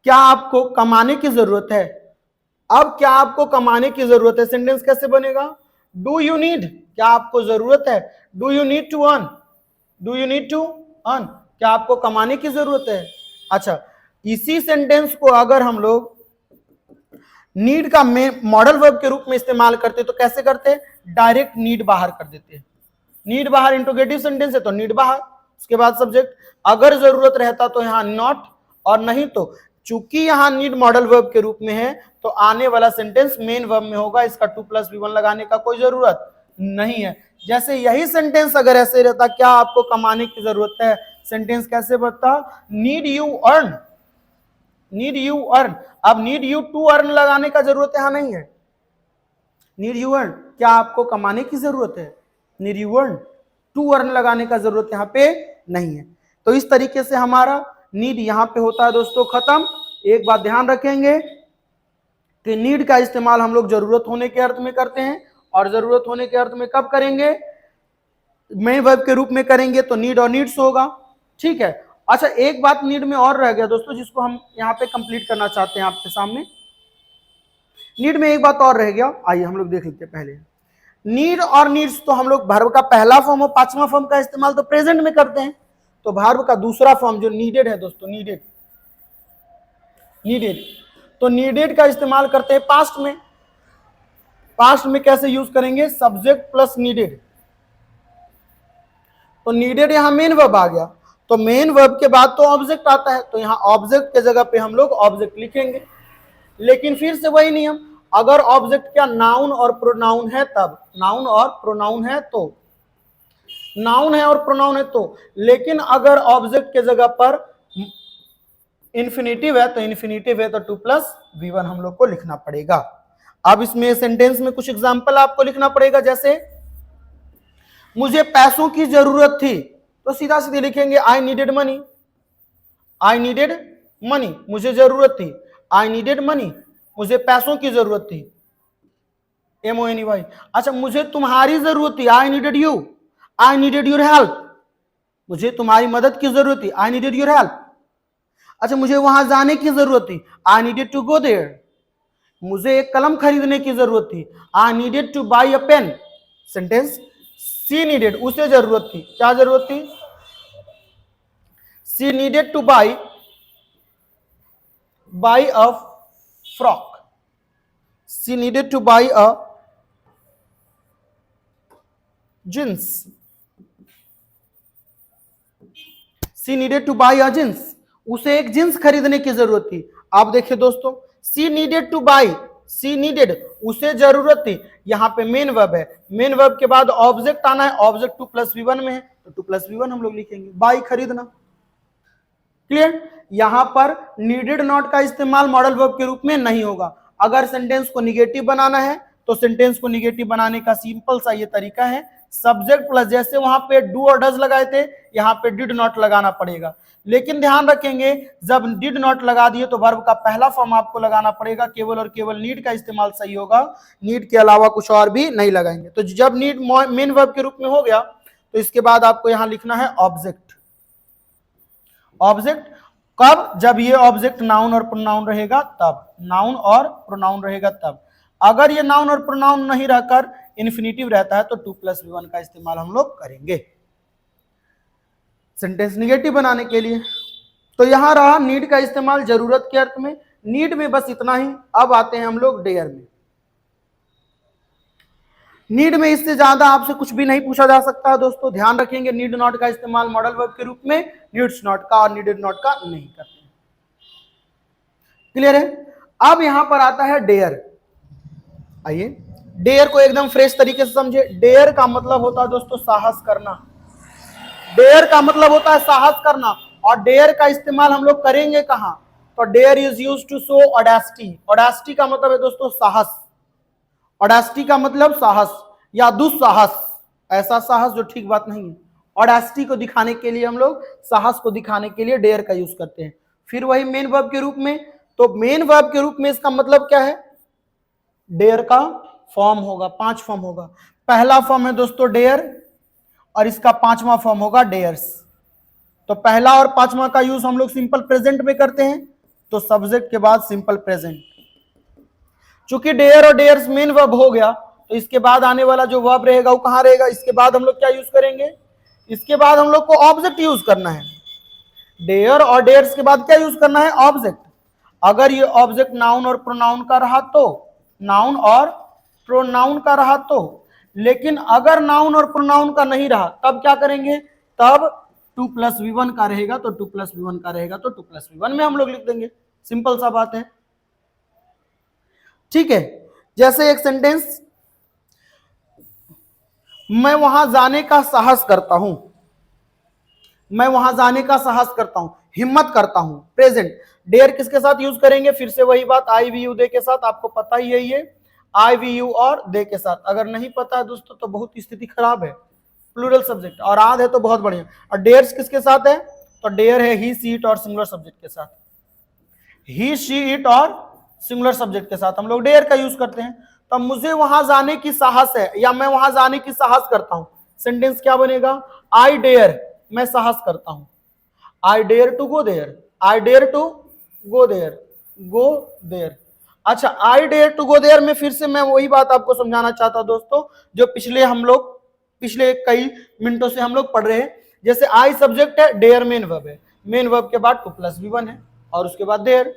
Speaker 1: क्या आपको कमाने की जरूरत है? अब क्या आपको कमाने की जरूरत है, सेंटेंस कैसे बनेगा? डू यू नीड, क्या आपको जरूरत है? Do you need to earn, do you need to earn, क्या आपको कमाने की जरूरत है? अच्छा, इसी सेंटेंस को अगर हम लोग नीड का मॉडल वर्ब के रूप में इस्तेमाल करते तो कैसे करते? डायरेक्ट नीड बाहर कर देते। नीड बाहर इंट्रोगेटिव सेंटेंस है तो नीड बाहर, उसके बाद सब्जेक्ट। अगर जरूरत रहता तो यहां नॉट, और नहीं तो चूंकि यहां नीड मॉडल वर्ब के रूप में है तो आने वाला सेंटेंस मेन वर्ब में होगा, इसका टू प्लस V1 लगाने का कोई जरूरत नहीं है। जैसे यही सेंटेंस अगर ऐसे रहता, क्या आपको कमाने की जरूरत है, सेंटेंस कैसे बनता? Need you earn, need you earn. अब नीड यू टू अर्न लगाने का जरूरत यहां नहीं है। नीड यू अर्न, क्या आपको कमाने की जरूरत है? Need you earn, to earn लगाने का जरूरत यहां पे नहीं है। तो इस तरीके से हमारा नीड यहां पे होता है दोस्तों खत्म। एक बात ध्यान रखेंगे कि नीड का इस्तेमाल हम लोग जरूरत होने के अर्थ में करते हैं, और जरूरत होने के अर्थ में कब करेंगे? मेन वर्ब के रूप में करेंगे तो नीड और नीड्स होगा, ठीक है। अच्छा, एक बात नीड में और रह गया दोस्तों, जिसको हम यहाँ पे कंप्लीट करना चाहते हैं आपके सामने। नीड में एक बात और रह गया, आइए हम लोग देख लेते हैं। पहले नीड और नीड्स तो हम लोग वर्ब का पहला फॉर्म और पांचवा फॉर्म का इस्तेमाल तो प्रेजेंट में करते हैं, तो वर्ब का दूसरा फॉर्म जो नीडेड है दोस्तों, नीडेड, नीडेड, तो नीडेड का इस्तेमाल करते हैं पास्ट में। पास्ट में कैसे यूज करेंगे? सब्जेक्ट प्लस नीडेड, तो नीडेड यहां मेन वर्ब आ गया, तो मेन वर्ब के बाद तो ऑब्जेक्ट आता है, तो यहां ऑब्जेक्ट के जगह पे हम लोग ऑब्जेक्ट लिखेंगे। लेकिन फिर से वही नियम, अगर ऑब्जेक्ट क्या नाउन और प्रोनाउन है तब, नाउन और प्रोनाउन है तो, नाउन है और प्रोनाउन है तो। लेकिन अगर ऑब्जेक्ट के जगह पर इन्फिनेटिव है तो इन्फिनेटिव है तो टू प्लस V1 हम लोग को लिखना पड़ेगा। अब इसमें सेंटेंस में कुछ एग्जांपल आपको लिखना पड़ेगा, जैसे मुझे पैसों की जरूरत थी, तो सीधा सीधे लिखेंगे I needed money, I needed money, मुझे जरूरत थी, आई नीडेड मनी, मुझे पैसों की जरूरत थी, MONEY। अच्छा, मुझे तुम्हारी जरूरत थी, I needed you, I needed your help, मुझे तुम्हारी मदद की जरूरत थी, आई नीडेड योर हेल्प। अच्छा, मुझे वहां जाने की जरूरत थी, I needed to go there, मुझे एक कलम खरीदने की जरूरत थी, I needed to buy a pen. Sentence, she needed, उसे जरूरत थी, क्या जरूरत थी? She needed to buy a frock, she needed to buy a jeans, she needed to buy a jeans, उसे एक जींस खरीदने की जरूरत थी। आप देखिए दोस्तों, she needed to buy, she needed, उसे जरूरत थी, यहां पे मेन वर्ब है, मेन वर्ब के बाद ऑब्जेक्ट आना है, ऑब्जेक्ट टू प्लस V1 में है तो टू प्लस V1 हम लोग लिखेंगे, बाई खरीदना। क्लियर? यहां पर नीडेड नॉट का इस्तेमाल मॉडल वर्ब के रूप में नहीं होगा। अगर सेंटेंस को निगेटिव बनाना है तो सेंटेंस को निगेटिव बनाने का सिंपल सा ये तरीका है, सब्जेक्ट प्लस, जैसे वहां पे डू और डज लगाए थे, यहां पे डिड नॉट लगाना पड़ेगा। लेकिन ध्यान रखेंगे, जब डिड नॉट लगा दिए तो वर्ब का पहला फॉर्म आपको लगाना पड़ेगा, केवल और केवल नीड का इस्तेमाल सही होगा, नीड के अलावा कुछ और भी नहीं लगाएंगे। तो जब नीड मेन वर्ब के रूप में हो गया तो इसके बाद आपको यहां लिखना है ऑब्जेक्ट। ऑब्जेक्ट कब? जब ये ऑब्जेक्ट नाउन और प्रोनाउन रहेगा तब, नाउन और प्रोनाउन रहेगा तब। अगर ये नाउन और प्रोनाउन नहीं रहकर इन्फिनेटिव रहता है तो टू प्लस V1 का इस्तेमाल हम लोग करेंगे सेंटेंस निगेटिव बनाने के लिए। तो यहां रहा नीड का इस्तेमाल जरूरत के अर्थ में, नीड में बस इतना ही। अब आते हैं हम लोग डेयर में। नीड में इससे ज्यादा आपसे कुछ भी नहीं पूछा जा सकता है दोस्तों, ध्यान रखेंगे नीड नॉट का इस्तेमाल मॉडल वर्ब के रूप में नीड्स नॉट का और नीडेड नॉट का नहीं करते। क्लियर है? अब यहां पर आता है डेयर। आइए डेयर को एकदम फ्रेश तरीके से समझे। डेयर का मतलब होता है दोस्तों साहस करना, डेयर का मतलब होता है साहस करना। और डेयर का इस्तेमाल हम लोग करेंगे कहां? तो dare is used to show audacity. Audacity का मतलब है दोस्तों साहस, ऑडेसिटी का मतलब साहस या दुस्साहस, ऐसा साहस जो ठीक बात नहीं है। ऑडेसिटी को दिखाने के लिए हम लोग, साहस को दिखाने के लिए डेयर का यूज करते हैं। फिर वही मेन वर्ब के रूप में, तो मेन वर्ब के रूप में इसका मतलब क्या है, डेयर का फॉर्म होगा, 5 फॉर्म होगा। पहला फॉर्म है दोस्तों डेयर, और इसका 5वां फॉर्म होगा डेयर्स। तो पहला और 5वां का यूज हम लोग सिंपल प्रेजेंट में करते हैं, तो सब्जेक्ट के बाद सिंपल प्रेजेंट। चूंकि डेयर और डेयर्स मेन वर्ब हो गया, तो इसके बाद आने वाला जो वर्ब रहेगा वो कहां रहेगा, इसके बाद हम लोग क्या यूज करेंगे, इसके बाद हम लोग को ऑब्जेक्ट यूज करना है। डेयर और डेयर्स के बाद क्या यूज करना है, ऑब्जेक्ट। अगर ये ऑब्जेक्ट नाउन और प्रोनाउन का रहा तो, नाउन और प्रोनाउन का रहा तो, लेकिन अगर नाउन और प्रोनाउन का नहीं रहा तब क्या करेंगे, तब 2+V1 का रहेगा, तो 2+V1 का रहेगा, तो 2+V1 में हम लोग लिख देंगे। सिंपल सा बात है, ठीक है। जैसे एक सेंटेंस, मैं वहां जाने का साहस करता हूं, मैं वहां जाने का साहस करता हूं, हिम्मत करता हूं, प्रेजेंट। डेयर किसके साथ यूज करेंगे, फिर से वही बात, आई वी यू दे के साथ, आपको पता ही है ये, आई वी यू और दे के साथ। अगर नहीं पता है दोस्तों तो बहुत स्थिति खराब है, प्लूरल सब्जेक्ट, और आध है तो बहुत बढ़िया। और डेयर्स किसके साथ है, तो डेयर है ही सी इट और सिंगुलर सब्जेक्ट के साथ, ही शी इट और सिंगुलर सब्जेक्ट के साथ हम लोग डेयर का यूज करते हैं। तो मुझे वहां जाने की साहस है, या मैं वहां जाने की साहस करता हूं, सेंटेंस क्या बनेगा, आई डेयर, मैं साहस करता हूं, I dare to go there, I dare to go there, go there. अच्छा, I dare to go there में फिर से मैं वही बात आपको समझाना चाहता हूं दोस्तों, जो पिछले कई मिनटों से हम लोग पढ़ रहे हैं। जैसे आई सब्जेक्ट है, डेयर मेन वर्ब है, मेन वर्ब के बाद 2+V1 है, और उसके बाद देयर,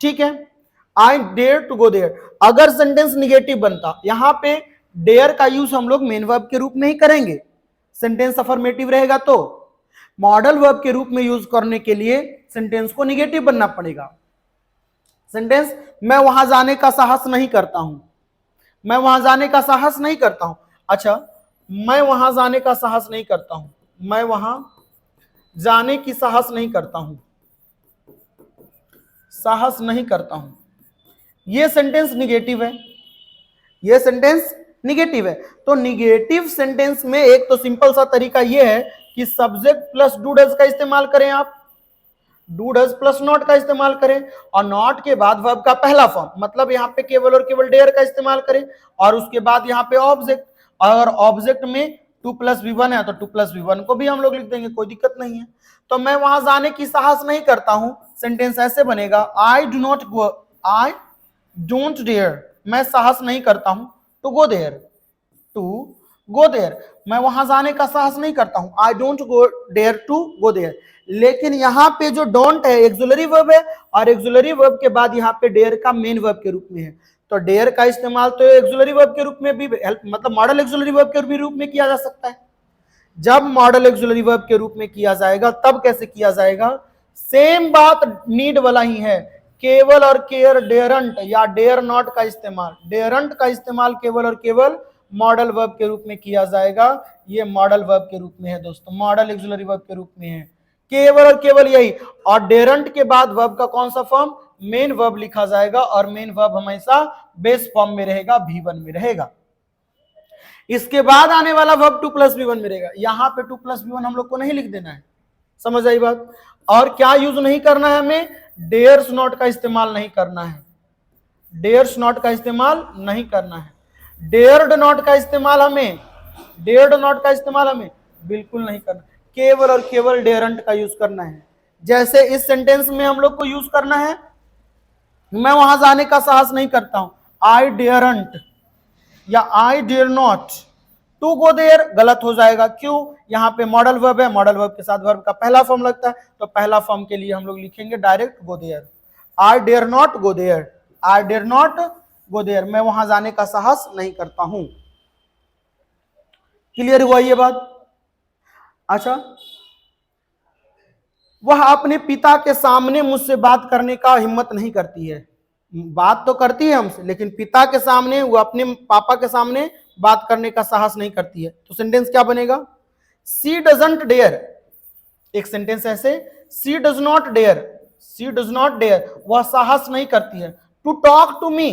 Speaker 1: ठीक है। I dare to go there. अगर सेंटेंस निगेटिव बनता, यहां पे डेयर का यूज हम लोग मेन वर्ब के रूप में ही करेंगे, सेंटेंस अफर्मेटिव रहेगा तो मॉडल वर्ब के रूप में यूज करने के लिए सेंटेंस को निगेटिव बनना पड़ेगा। सेंटेंस, मैं वहां जाने का साहस नहीं करता हूं, मैं वहां जाने का साहस नहीं करता हूं। अच्छा, मैं वहां जाने का साहस नहीं करता हूं, मैं वहां जाने की साहस नहीं करता हूं, साहस नहीं करता हूं, ये सेंटेंस निगेटिव है, ये सेंटेंस निगेटिव है। तो निगेटिव सेंटेंस में एक तो सिंपल सा तरीका यह है कि सब्जेक्ट प्लस डू डज का इस्तेमाल करें, आप डू डज प्लस नॉट का इस्तेमाल करें, और नॉट के बाद वर्ब का पहला फॉर्म, मतलब यहां पे केवल और केवल डेयर का इस्तेमाल करें, और उसके बाद यहां पे ऑब्जेक्ट। अगर ऑब्जेक्ट में 2+V1 है तो 2+V1 को भी हम लोग लिख देंगे, कोई दिक्कत नहीं है। तो मैं वहां जाने की साहस नहीं करता हूं, सेंटेंस ऐसे बनेगा, I do not go, I don't dare, मैं साहस नहीं करता हूं to go there, to go there, मैं वहां जाने का साहस नहीं करता हूं, I don't go dare to go there. लेकिन यहां पे जो डोंट है एक्सुलरी वर्ब है, और एक्सुलरी वर्ब के बाद यहां पे डेयर का मेन वर्ब के रूप में है, तो डेयर का इस्तेमाल तो एक्सुलरी वर्ब के रूप में भी, मतलब मॉडल एक्सुलरी वर्ब के रूप में किया जा सकता है। जब मॉडल एक्सुलरी वर्ब के रूप में किया जाएगा तब कैसे किया जाएगा, सेम बात नीड वाला ही है, केवल और केयर डेयरंट या डेयर नॉट का इस्तेमाल, डेयरंट का इस्तेमाल केवल और केवल मॉडल वर्ब के रूप में किया जाएगा। ये मॉडल वर्ब के रूप में है दोस्तों, मॉडल एक्सुलरी वर्ब के रूप में है, केवल और केवल यही। और डेयरंट के बाद वर्ब का कौन सा फॉर्म, मेन वर्ब लिखा जाएगा, और मेन वर्ब हमेशा बेस फॉर्म में रहेगा, V1 में रहेगा। इसके बाद आने वाला वर्ब 2+V1 में रहेगा। यहां पे 2+V1 हम लोग को नहीं लिख देना है, समझ आई बात। और क्या यूज नहीं करना है हमें, डेयर्स नॉट का इस्तेमाल नहीं करना है, डेयर्स नॉट का इस्तेमाल नहीं करना है, डेयर्ड नॉट का इस्तेमाल हमें, डेयर्ड नॉट का इस्तेमाल हमें बिल्कुल नहीं करना, केवल और केवल डेयरंट का यूज करना है। जैसे इस सेंटेंस में हम लोग को यूज करना है, मैं वहां जाने का साहस नहीं करता हूं, आई डेयरंट या I dare not to go there, गलत हो जाएगा, क्यों, यहां पे मॉडल वर्ब है, मॉडल वर्ब के साथ वर्ब का पहला फॉर्म लगता है, तो पहला फॉर्म के लिए हम लोग लिखेंगे direct go there, I dare not go there, I dare not go there, मैं वहां जाने का साहस नहीं करता हूं। क्लियर हुआ ये बात। अच्छा, वह अपने पिता के सामने मुझसे बात करने का हिम्मत नहीं करती है, बात तो करती है हमसे, लेकिन पिता के सामने, वो अपने पापा के सामने बात करने का साहस नहीं करती है। तो सेंटेंस क्या बनेगा, सी डजंट डेयर, एक सेंटेंस ऐसे, she does not dare, she does not dare, वह साहस नहीं करती है, to talk to me,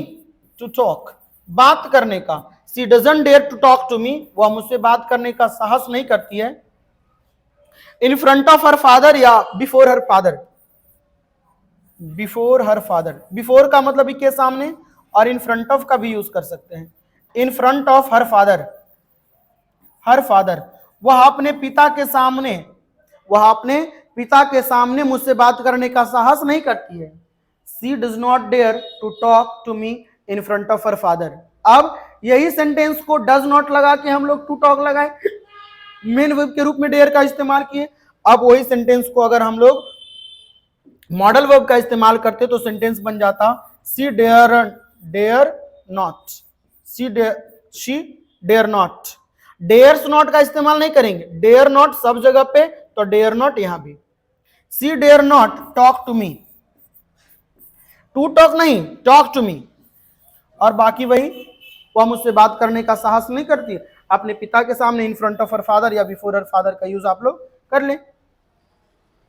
Speaker 1: to talk, बात करने का, she doesn't dare to talk to me, वह मुझसे बात करने का साहस नहीं करती है, in front of her father या before her father, before her father, before का मतलब के सामने, और इन फ्रंट ऑफ का भी यूज कर सकते हैं, इन front of her father, her father, वह अपने पिता के सामने, वह अपने पिता के सामने मुझसे बात करने का साहस नहीं करती है, she does not dare to talk to me in front of her father. अब यही सेंटेंस को डज नॉट लगा के हम लोग टू टॉक लगाए, मेन वर्ब के रूप में डेयर का इस्तेमाल किए। अब वही सेंटेंस को अगर हम लोग मॉडल वर्ब का इस्तेमाल करते तो सेंटेंस बन जाता she dare not, she dare not, dares not का इस्तेमाल नहीं करेंगे, डेयर नॉट सब जगह पे, तो डेयर नॉट यहां भी, she dare not talk to me, to talk नहीं, टॉक टू मी, और बाकी वही, वह मुझसे बात करने का साहस नहीं करती अपने पिता के सामने, इन फ्रंट ऑफ हर फादर या बिफोर हर फादर का यूज आप लोग कर ले।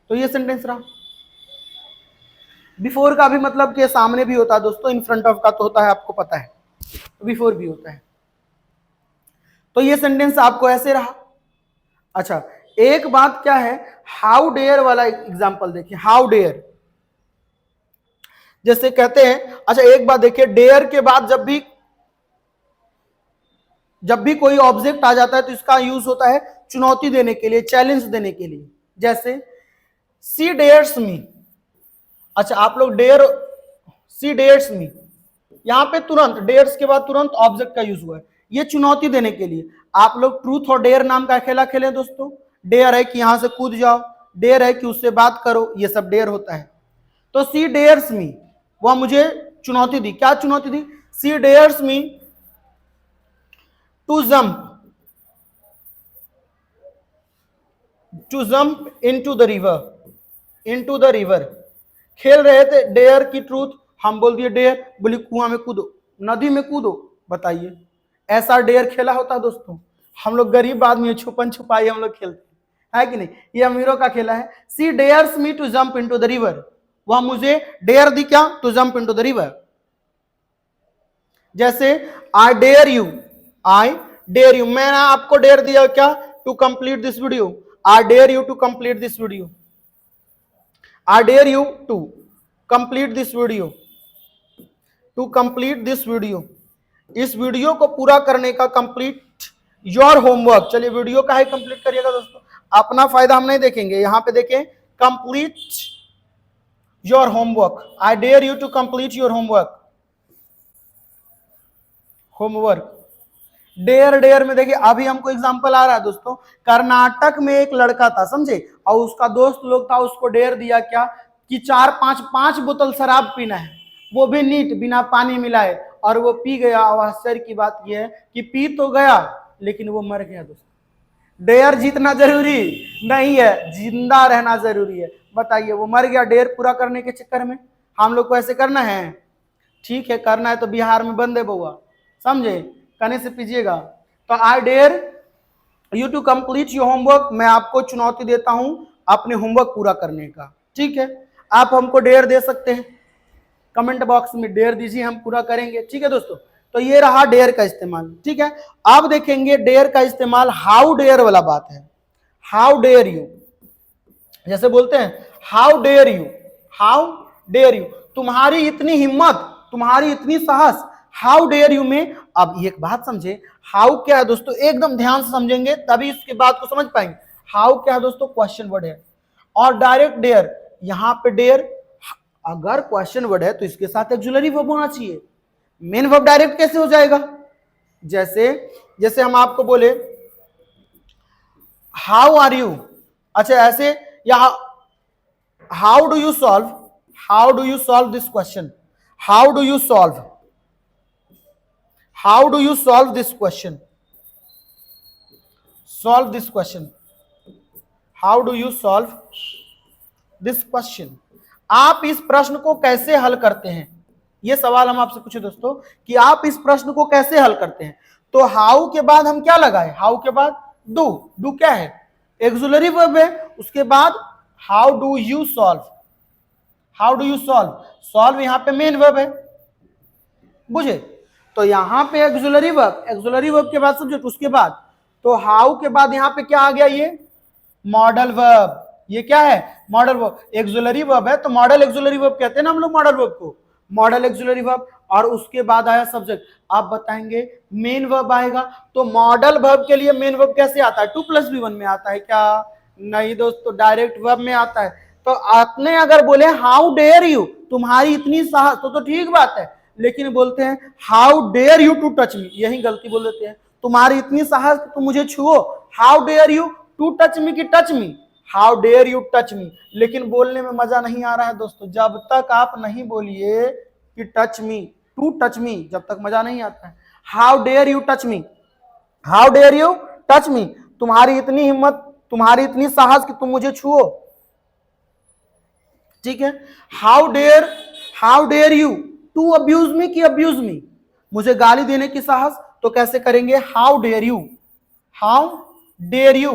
Speaker 1: तो ये सेंटेंस रहा। बिफोर का भी मतलब के सामने भी होता है दोस्तों, इन फ्रंट ऑफ का तो होता है आपको पता है, तो बिफोर भी होता है। तो ये सेंटेंस आपको ऐसे रहा। अच्छा, एक बात क्या है, हाउ डेयर वाला एग्जांपल देखिए, हाउ डेयर, जैसे कहते हैं, अच्छा एक बात देखिए, डेयर के बाद जब भी कोई ऑब्जेक्ट आ जाता है तो इसका यूज होता है चुनौती देने के लिए, चैलेंज देने के लिए, जैसे सी डेयर्स मी। अच्छा आप लोग डेयर, सी डेयर्स मी, यहां पे तुरंत डेयर्स के बाद तुरंत ऑब्जेक्ट का यूज हुआ है, ये चुनौती देने के लिए। आप लोग ट्रूथ और डेयर नाम का खेला खेले दोस्तों, डेयर है कि यहां से कूद जाओ, डेयर है कि उससे बात करो, ये सब डेयर होता है। तो सी डेयर्स मी, वह मुझे चुनौती दी, क्या चुनौती दी, she dares me to jump into the river, खेल रहे थे डेयर की ट्रूथ, हम बोल दिए डेयर, बोली कुआं में कूदो, नदी में कूदो, बताइए ऐसा डेयर खेला होता दोस्तों? हम लोग गरीब आदमी, छुपन छुपाई हम लोग खेलते है कि नहीं, ये अमीरों का खेला है। She dares me to jump into the river, वह मुझे डेयर दी क्या, to jump into the river. जैसे आई डेयर यू, मैंने आपको डेयर दिया क्या, to complete this video, I dare you to complete this video, I dare you to complete this video, to complete this video, इस वीडियो को पूरा करने का, कंप्लीट योर होमवर्क। चलिए वीडियो का ही कंप्लीट करिएगा दोस्तों, अपना फायदा हम नहीं देखेंगे, यहां पे देखें complete your homework, I dare you to complete your homework, dare में देखिए, अभी हमको एग्जांपल आ रहा है दोस्तों, कर्नाटक में एक लड़का था समझे, और उसका दोस्त लोग था, उसको डेयर दिया क्या कि 4-5 बोतल शराब पीना है, वो भी नीट बिना पानी मिलाए, और वो पी गया। और आश्चर्य की बात यह है कि पी तो गया लेकिन वो मर गया दोस्तों। डेयर जीतना जरूरी नहीं है, जिंदा रहना जरूरी है। बताइए वो मर गया डेयर पूरा करने के चक्कर में। हम लोग को ऐसे करना है, ठीक है करना है तो बिहार में बंद है बउआ, समझे, कहने से पीजिएगा। तो I dare you to complete your homework, मैं आपको चुनौती देता हूं अपने होमवर्क पूरा करने का, ठीक है। आप हमको डेयर दे सकते हैं, कमेंट बॉक्स में डेयर दीजिए, हम पूरा करेंगे, ठीक है दोस्तों। तो ये रहा डेयर का इस्तेमाल, ठीक है। अब देखेंगे डेयर का इस्तेमाल, हाउ डेयर वाला बात है। हाउ डेयर यू, जैसे बोलते हैं how dare you, how dare you, तुम्हारी इतनी हिम्मत, तुम्हारी इतनी साहस, हाउ डेयर यू में। अब एक बात समझे, हाउ क्या है दोस्तों, एकदम ध्यान से समझेंगे तभी इसके बात को समझ पाएंगे। हाउ क्या है दोस्तों, क्वेश्चन वर्ड है, और डायरेक्ट डेयर, यहां पे डेयर अगर क्वेश्चन वर्ड है तो इसके साथ ऑक्सिलरी वर्ब होना चाहिए, मेन वर्ब डायरेक्ट कैसे हो जाएगा। जैसे हम आपको बोले हाउ आर यू, अच्छा ऐसे यहां how do you solve this question, how do you solve this question, how do you solve this question, आप इस प्रश्न को कैसे हल करते हैं। यह सवाल हम आपसे पूछे दोस्तों कि आप इस प्रश्न को कैसे हल करते हैं। तो हाउ के बाद हम क्या लगाए, हाउ के बाद डू क्या है, ऑक्सिलरी वर्ब है, उसके बाद how do you solve, solve यहां पे मेन वर्ब है, बुझे। तो यहाँ पे एक्सुलरी वर्ब के बाद सब्जेक्ट, उसके बाद तो हाउ के बाद यहाँ पे क्या आ गया, ये मॉडल वर्ब। ये क्या है, मॉडल वर्ब। एक्सुलरी वर्ब है तो मॉडल एक्सुलरी वर्ब कहते हैं ना हम लोग मॉडल वर्ब को, मॉडल एक्सुलरी वर्ब। और उसके बाद आया सब्जेक्ट। आप बताएंगे मेन वर्ब आएगा, तो मॉडल वर्ब के लिए मेन वर्ब कैसे आता है, 2+V1 में आता है क्या, नहीं दोस्तों, डायरेक्ट वर्ब में आता है। तो आपने अगर बोले हाउ डेयर यू, तुम्हारी इतनी साहस, तो ठीक बात है, लेकिन बोलते हैं how dare you to touch me, यही गलती बोल देते हैं। तुम्हारी इतनी साहस तुम मुझे छुओ, how dare you to touch me की touch me, how dare you touch me. लेकिन बोलने में मजा नहीं आ रहा है दोस्तों, जब तक आप नहीं बोलिए कि touch me, to touch me, जब तक मजा नहीं आता है। How dare you touch me, how dare you touch me, तुम्हारी इतनी हिम्मत, तुम्हारी इतनी साहस कि तुम मुझे छुओ, ठीक है। How dare you to abuse me की अब्यूज मी, मुझे गाली देने की साहस, तो कैसे करेंगे, how dare you, how dare you,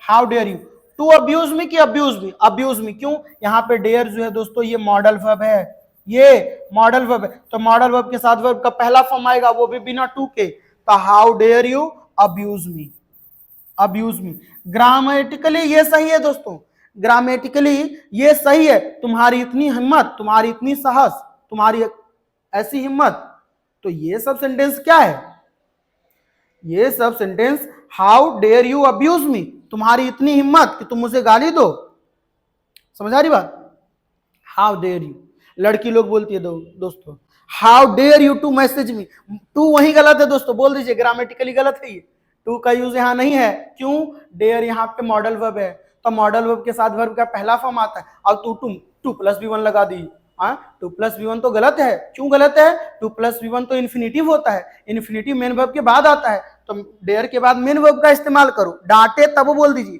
Speaker 1: how dare you to abuse me की अब्यूज मी, अब्यूज मी। क्यों, यहाँ पे डेयर जो है दोस्तों ये मॉडल वर्ब है, ये मॉडल वर्ब है, तो मॉडल वर्ब के साथ वर्ब का पहला फॉर्म आएगा, वो भी बिना टू के, तो how dare you abuse me, abuse me. Grammatically ये सही है दोस्तों, ग्रामेटिकली ये सही है, तुम्हारी इतनी हिम्मत, तुम्हारी इतनी साहस, तुम्हारी ऐसी हिम्मत। तो ये सब सेंटेंस क्या है, ये सब sentence how dare you abuse me, तुम्हारी इतनी हिम्मत कि तुम मुझे गाली दो, समझ आ रही बात। हाउ डेयर यू, लड़की लोग बोलती है दोस्तों how dare you to message me, to वही गलत है दोस्तों, बोल दीजिए ग्रामेटिकली गलत है, ये टू का यूज यहां नहीं है। क्यों, डेयर यहाँ पे मॉडल वर्ब है, तो मॉडल वर्ब के साथ वर्ब का पहला फॉर्म आता है, और टू प्लस V1 लगा दी, 2+V1 तो गलत है। क्यों गलत है, 2+V1 तो इन्फिनिटिव होता है, इन्फिनिटिव मेन वर्ब के बाद आता है, तो डेयर के बाद मेन वर्ब का इस्तेमाल करो, डांटे तब बोल दीजिए।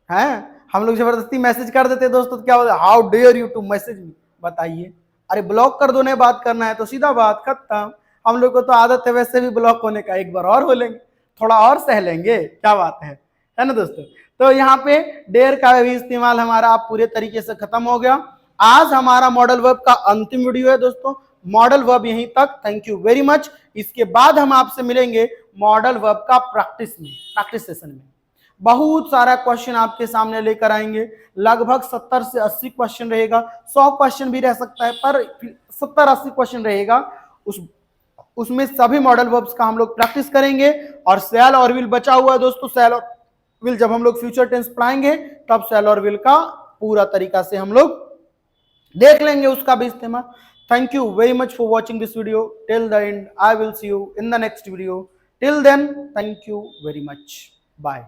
Speaker 1: हैं, हम लोग जबरदस्ती मैसेज कर देते दोस्तों, तो क्या बोलते, how dare you to message me, बताइए। अरे ब्लॉक कर दो, नहीं बात करना है तो सीधा बात खत्म। हम लोग को तो आदत है वैसे भी ब्लॉक होने का, एक बार और हो लेंगे, थोड़ा और सह लेंगे, क्या बात है ना दोस्तों। तो यहाँ पे डेयर का भी इस्तेमाल हमारा आप पूरे तरीके से खत्म हो गया। आज हमारा मॉडल वर्ब का अंतिम वीडियो है दोस्तों, मॉडल वर्ब यहीं तक, थैंक यू वेरी मच। इसके बाद हम आपसे मिलेंगे मॉडल वर्ब का प्रैक्टिस सेशन में। बहुत सारा क्वेश्चन आपके सामने लेकर आएंगे, लगभग 70 से 80 क्वेश्चन रहेगा, 100 क्वेश्चन भी रह सकता है, पर 70-80 क्वेश्चन रहेगा। उसमें सभी मॉडल वर्ब्स का हम लोग प्रैक्टिस करेंगे। और शैल और विल बचा हुआ है दोस्तों, शैल और विल जब हम लोग फ्यूचर टेंस पढ़ाएंगे तब शैल और विल का पूरा तरीका से हम लोग देख लेंगे, उसका भी इस्तेमाल। Thank you very much for watching this video till the end. I will see you in the next video. Till then, thank you very much. Bye.